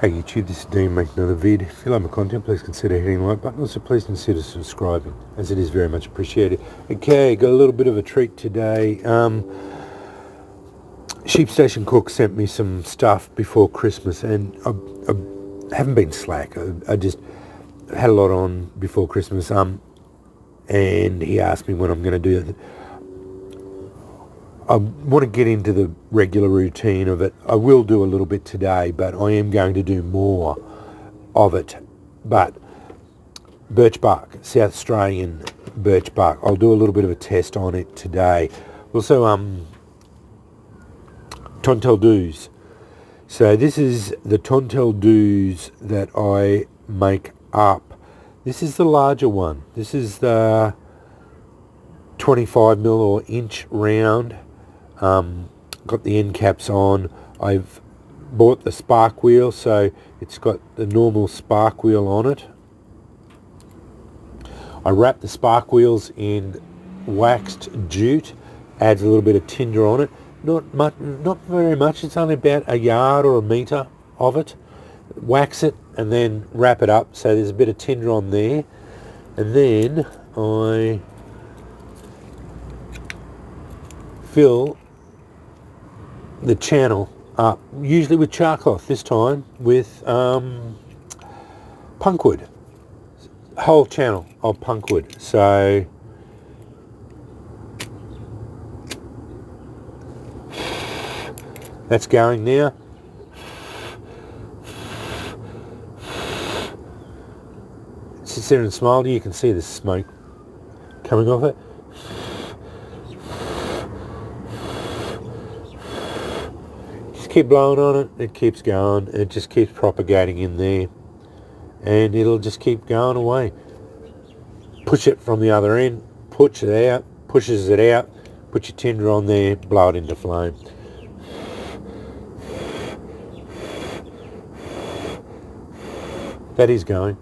Hey YouTube, this is Dean making another vid. If you like my content, please consider hitting the like button. Also, please consider subscribing, as it is very much appreciated. Okay, got a little bit of a treat today. Sheep Station Cook sent me some stuff before Christmas, and I haven't been slack. I just had a lot on before Christmas. And he asked me when I'm going to do it. I want to get into the regular routine of it. I will do a little bit today, but I am going to do more of it. But birch bark, South Australian birch bark, I'll do a little bit of a test on it today. Also, tonteldoos. So this is the tonteldoos that I make up. This is the larger one. This is the 25mm or inch round. Got the end caps on. I've bought the spark wheel, so it's got the normal spark wheel on it. I wrap the spark wheels in waxed jute, adds a little bit of tinder on it. Not much, not very much. It's only about a yard or a metre of it. Wax it and then wrap it up, so there's a bit of tinder on there. And then I fill the channel up, usually with char cloth, this time with punkwood, whole channel of punkwood. So that's going now. Sits there and smiles. You can see the smoke coming off it. Keep blowing on it, it keeps going, it just keeps propagating in there, and it'll just keep going away. Push it from the other end, pushes it out, put your tinder on there, blow it into flame. That is going.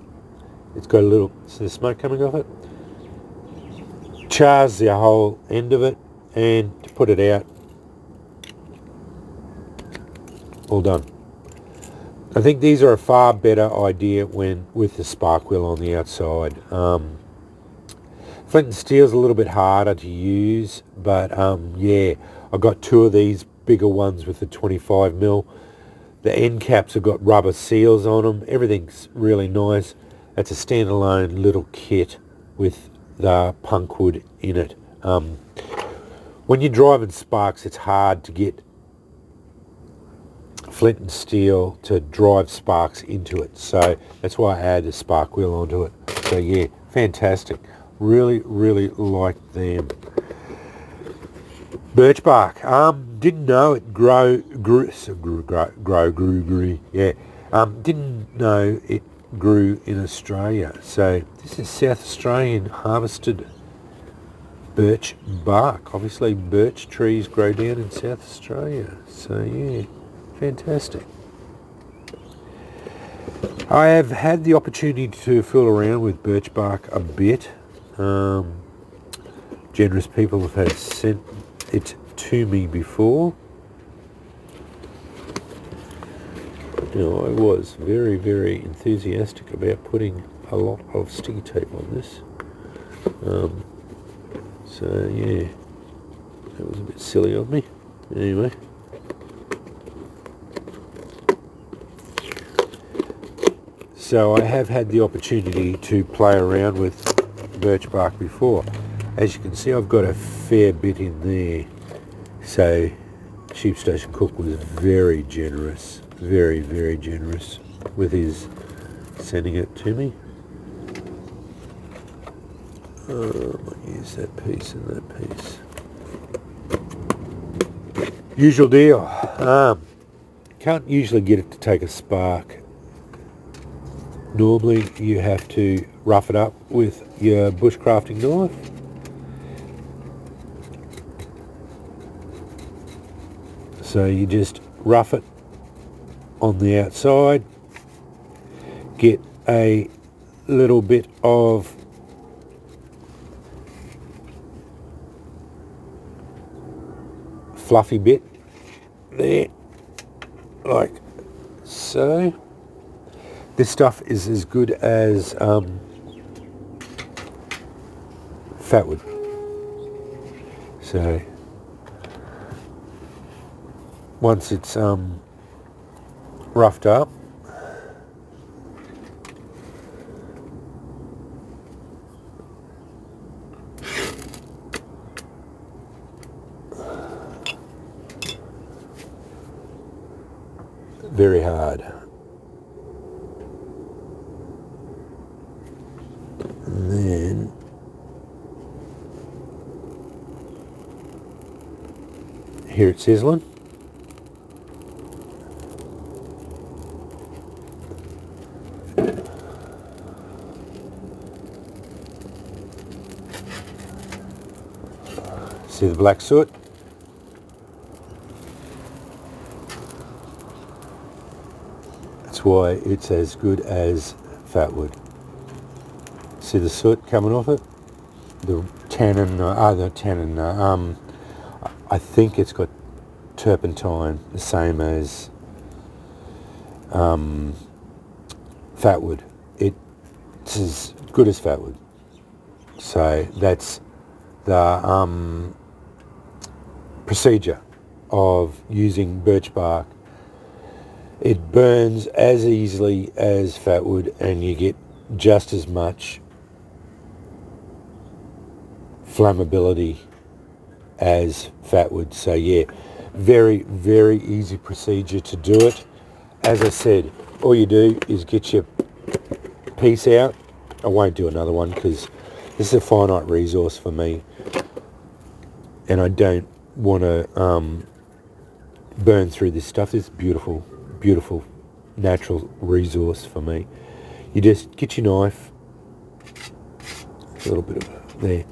It's got a little, see the smoke coming off it? Chars the whole end of it, and to put it out, all done. I think these are a far better idea when with the spark wheel on the outside. Flint and steel's a little bit harder to use, but yeah, I got two of these bigger ones with the 25mm. The end caps have got rubber seals on them. Everything's really nice. That's a standalone little kit with the punkwood in it. When you're driving sparks, it's hard to get flint and steel to drive sparks into it, so that's why I added a spark wheel onto it. So yeah, fantastic. Really like them. Birch bark. Didn't know it grew. Yeah. Didn't know it grew in Australia. So this is South Australian harvested birch bark. Obviously, birch trees grow down in South Australia. So yeah. Fantastic. I have had the opportunity to fool around with birch bark a bit. Generous people have sent it to me before. Now, I was very enthusiastic about putting a lot of sticky tape on this. So yeah, that was a bit silly of me. Anyway. So I have had the opportunity to play around with birch bark before. As you can see, I've got a fair bit in there. So Sheep Station Cook was very generous, very generous with his sending it to me. I might use that piece and that piece. Usual deal. Can't usually get it to take a spark. Normally you have to rough it up with your bushcrafting knife. So you just rough it on the outside, get a little bit of fluffy bit there, like so. This stuff is as good as fatwood. So once it's roughed up, very hard. And then hear it sizzling. See the black soot? That's why it's as good as fatwood. See the soot coming off it? The tannin, the tannin, I think it's got turpentine, the same as fatwood. It's as good as fatwood. So that's the procedure of using birch bark. It burns as easily as fatwood, and you get just as much flammability as fatwood. So yeah, very, very easy procedure to do it. As I said, all you do is get your piece out. I won't do another one because this is a finite resource for me, and I don't want to burn through this stuff. This beautiful, beautiful natural resource for me. You just get your knife, a little bit of there,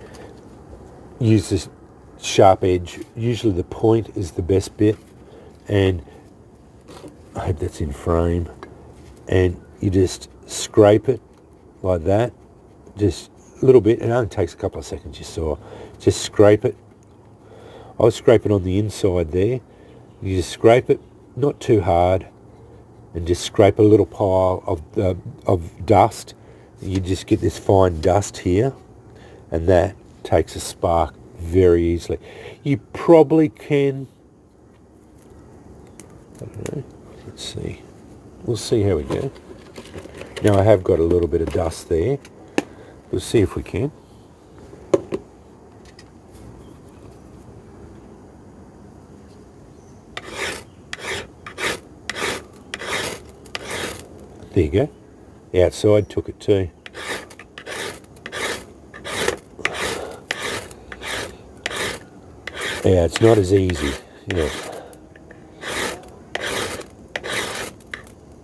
use this sharp edge. Usually the point is the best bit, and I hope that's in frame, and you just scrape it like that, just a little bit. It only takes a couple of seconds, you saw. Just scrape it. I was scraping on the inside there. You just scrape it, not too hard, and just scrape a little pile of dust. You just get this fine dust here, and that takes a spark very easily. You probably can, I don't know, let's see. We'll see how we go. Now I have got a little bit of dust there. We'll see if we can. There you go. The outside took it too. Yeah, it's not as easy. Yeah.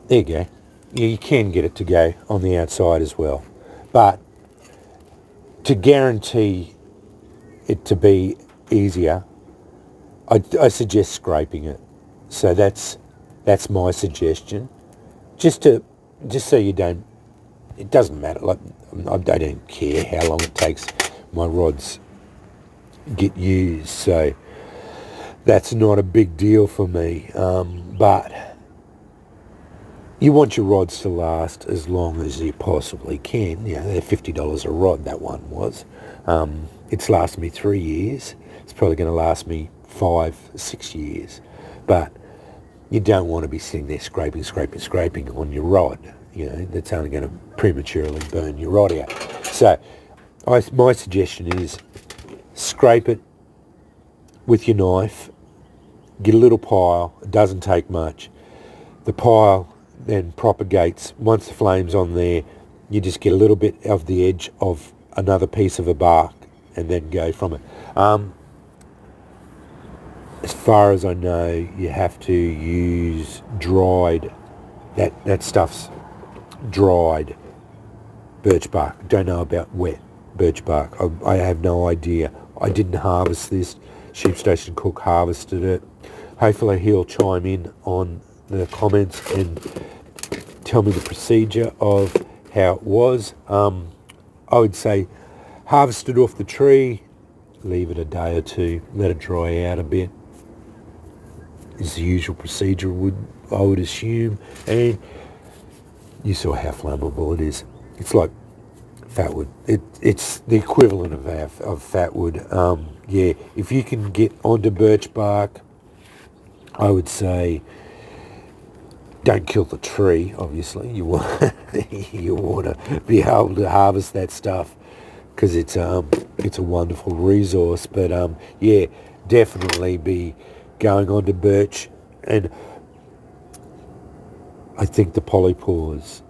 There you go. Yeah, you can get it to go on the outside as well. But to guarantee it to be easier, I suggest scraping it. So that's my suggestion. Just so you don't, it doesn't matter. Like, I don't care how long it takes. My rods get used, so that's not a big deal for me. But you want your rods to last as long as you possibly can. You know, they're $50 a rod, that one was. It's lasted me 3 years. It's probably going to last me 5, 6 years. But you don't want to be sitting there scraping on your rod. You know, that's only going to prematurely burn your rod out. So my suggestion is scrape it with your knife, get a little pile. It doesn't take much. The pile then propagates. Once the flame's on there, you just get a little bit of the edge of another piece of a bark and then go from it. As far as I know, you have to use dried, that stuff's dried birch bark. Don't know about wet birch bark. I have no idea. I didn't harvest this. Sheep Station Cook harvested it. Hopefully he'll chime in on the comments and tell me the procedure of how it was. I would say harvest it off the tree, leave it a day or two, let it dry out a bit. Is the usual procedure, I would assume. And you saw how flammable it is. It's like fat wood. It's the equivalent of fat wood. Yeah, if you can get onto birch bark, I would say don't kill the tree. Obviously, you want you want to be able to harvest that stuff because it's a wonderful resource. But yeah, definitely be going onto birch, and I think the polypores,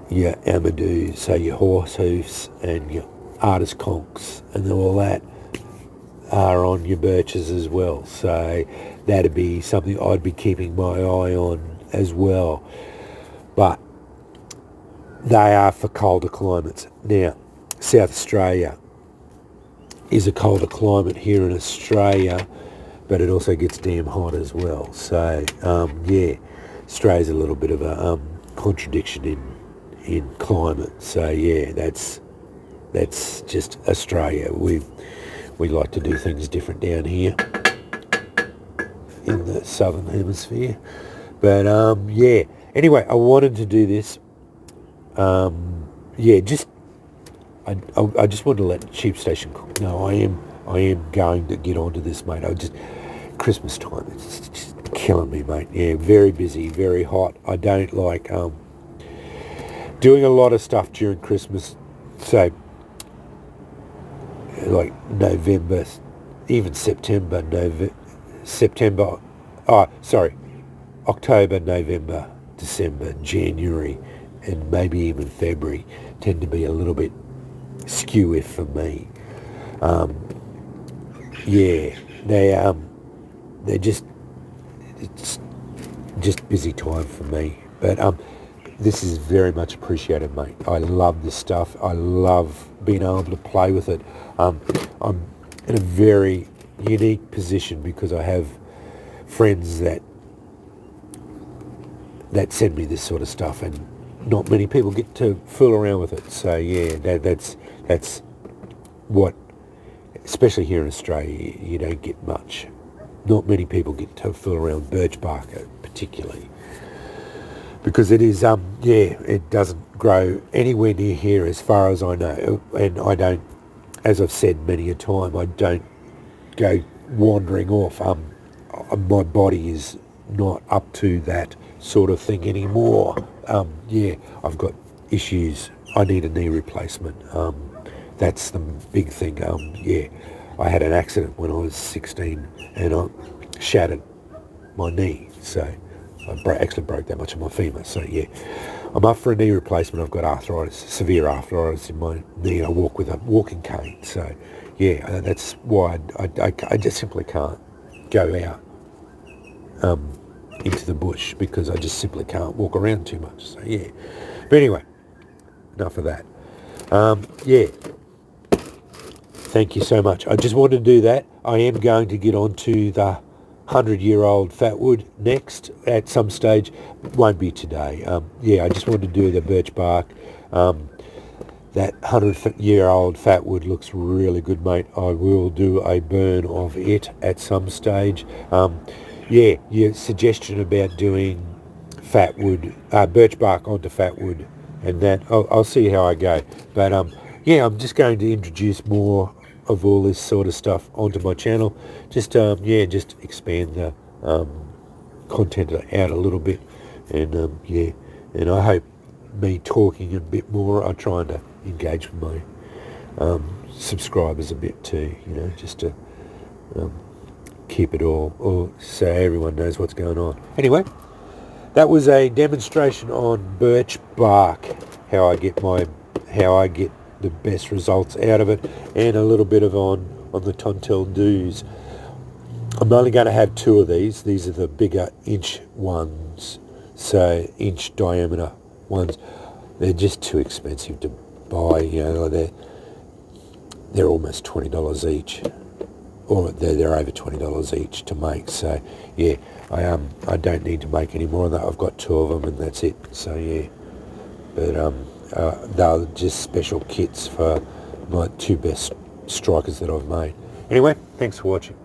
your amadoos, so your horse hoofs and your artist conchs and all that are on your birches as well. So that'd be something I'd be keeping my eye on as well. But they are for colder climates. Now, South Australia is a colder climate here in Australia, but it also gets damn hot as well. So yeah, Australia's a little bit of a contradiction in climate. So yeah, that's just Australia. We like to do things different down here in the southern hemisphere. But yeah, anyway, I wanted to do this. Yeah, I just wanted to let Sheep Station Cook know I am going to get onto this, mate. Christmas time, it's just killing me, mate. Yeah, very busy, very hot. I don't like doing a lot of stuff during Christmas. So like November, even September, October, November, December, January, and maybe even February tend to be a little bit skewy for me. Yeah, they're just, it's just busy time for me. But this is very much appreciated, mate. I love this stuff. I love being able to play with it. I'm in a very unique position because I have friends that send me this sort of stuff, and not many people get to fool around with it. So yeah, that's what, especially here in Australia, you don't get much. Not many people get to fool around with birch bark particularly, because it is yeah, it doesn't grow anywhere near here as far as I know, and I don't, as I've said many a time, I don't go wandering off. My body is not up to that sort of thing anymore. Yeah, I've got issues. I need a knee replacement. That's the big thing. Yeah, I had an accident when I was 16 and I shattered my knee. So I actually broke that much of my femur. So yeah, I'm up for a knee replacement. I've got arthritis, severe arthritis in my knee. I walk with a walking cane. So yeah, that's why I just simply can't go out into the bush, because I just simply can't walk around too much. So yeah, but anyway, enough of that. Yeah, thank you so much. I just wanted to do that. I am going to get onto the 100-year-old fatwood next at some stage. Won't be today. Yeah, I just wanted to do the birch bark. That 100-year-old fatwood looks really good, mate. I will do a burn of it at some stage. Yeah, your suggestion about doing fatwood, birch bark onto fatwood, and that, I'll see how I go. But yeah, I'm just going to introduce more of all this sort of stuff onto my channel. Just yeah, just expand the content out a little bit, and yeah, and I hope me talking a bit more, I'm trying to engage with my subscribers a bit too, you know, just to keep it all so everyone knows what's going on. Anyway, that was a demonstration on birch bark, how I get the best results out of it, and a little bit of on the tonteldoos. I'm only going to have 2 of these. These are the bigger inch ones, so inch diameter ones. They're just too expensive to buy, you know. They're almost $20 each, or they're over $20 each to make. So yeah, I don't need to make any more of that. I've got 2 of them and that's it. So yeah, but they're just special kits for my 2 best strikers that I've made. Anyway, thanks for watching.